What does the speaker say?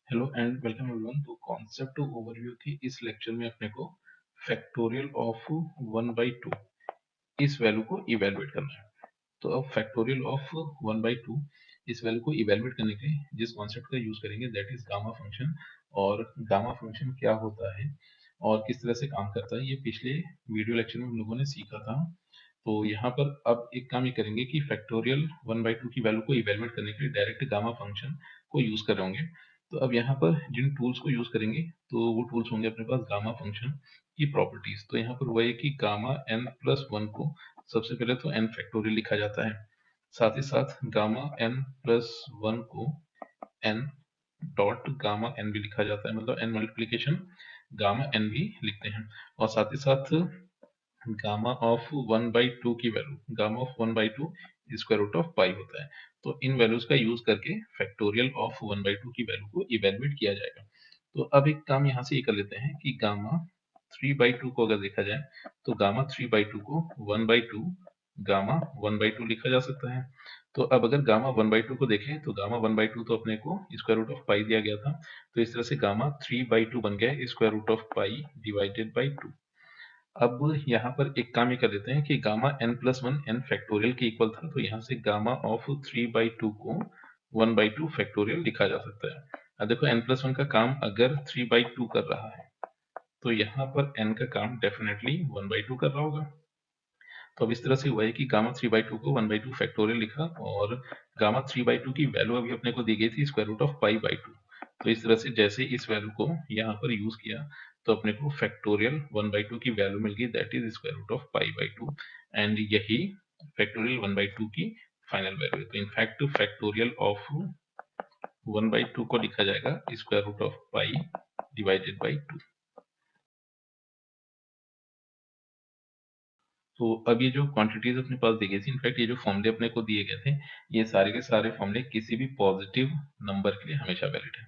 Hello and welcome everyone. तो concept overview की इस लेक्चर में अपने को फैक्टोरियल ऑफ 1/2 इस वैल्यू को इवेलुएट करना है। तो अब फैक्टोरियल ऑफ 1/2 इस वैल्यू को इवेलुएट करने के लिए जिस कॉन्सेप्ट का यूज करेंगे दैट इज गामा फंक्शन। और गामा फंक्शन क्या होता है और किस तरह से काम करता है ये पिछले वीडियो लेक्चर में हम लोगों ने सीखा था। तो यहाँ पर अब एक काम ये करेंगे कि फैक्टोरियल 1/2 की वैल्यू को इवेलुएट करने के लिए डायरेक्ट गामा फंक्शन को यूज कर रहे होंगे। तो अब यहाँ पर जिन टूल्स को यूज करेंगे तो वो टूल्स होंगे अपने पास गामा फंक्शन की प्रॉपर्टीज। तो यहाँ पर वह है कि गामा n+1 को सबसे पहले तो n फैक्टोरियल लिखा जाता है, साथ ही साथ गामा n+1 को n डॉट गामा n भी लिखा जाता है, मतलब n मल्टीप्लीकेशन गामा n भी लिखते हैं। और साथ ही साथ गामा ऑफ 1/2 की value gamma of 1/2 square root of pi होता है। तो इन वैल्यूज का यूज करके फैक्टोरियल ऑफ 1/2 की वैल्यू को इवेलुएट किया जाएगा। तो अब एक काम यहाँ से ये कर लेते हैं कि गामा 3/2 को अगर देखा जाए तो गामा 3/2 को 1/2 गामा 1/2 लिखा जा सकता है। तो अब अगर गामा 1/2 को देखें तो गामा 1/2 तो अपने को स्क्वायर रूट ऑफ पाई दिया गया था। तो इस तरह से गामा 3/2 बन गया square root of pi divided by 2। अब यहाँ पर एक काम ये कर लेते हैं कि गामा n+1 n फैक्टोरियल के इक्वल था, तो यहाँ से गामा ऑफ 3/2 को 1/2 फैक्टोरियल लिखा जा सकता है। अब देखो n+1 का काम अगर 3/2 कर रहा है तो यहाँ पर n का काम डेफिनेटली 1/2 कर रहा होगा। तो अब इस तरह से हुआ है कि गामा 3/2 को 1/2 फैक्टोरियल लिखा और गामा 3/2 की वैल्यू अभी अपने को दी गई थी square root of pi by 2। तो इस तरह से जैसे इस वैल्यू को यहाँ पर यूज किया तो अपने को फैक्टोरियल 1/2 की वैल्यू मिल गई that is square root of pi by 2। And यही फैक्टोरियल 1/2 की फाइनल वैल्यू है। तो इनफैक्ट फैक्टोरियल ऑफ 1/2 को लिखा जाएगा square root of pi divided by 2। तो अब ये जो क्वांटिटीज अपने पास दी गई थी, इनफैक्ट ये जो फॉर्मूले अपने को दिए गए थे, ये सारे के सारे फॉर्मूले किसी भी पॉजिटिव नंबर के लिए हमेशा वैलिड है।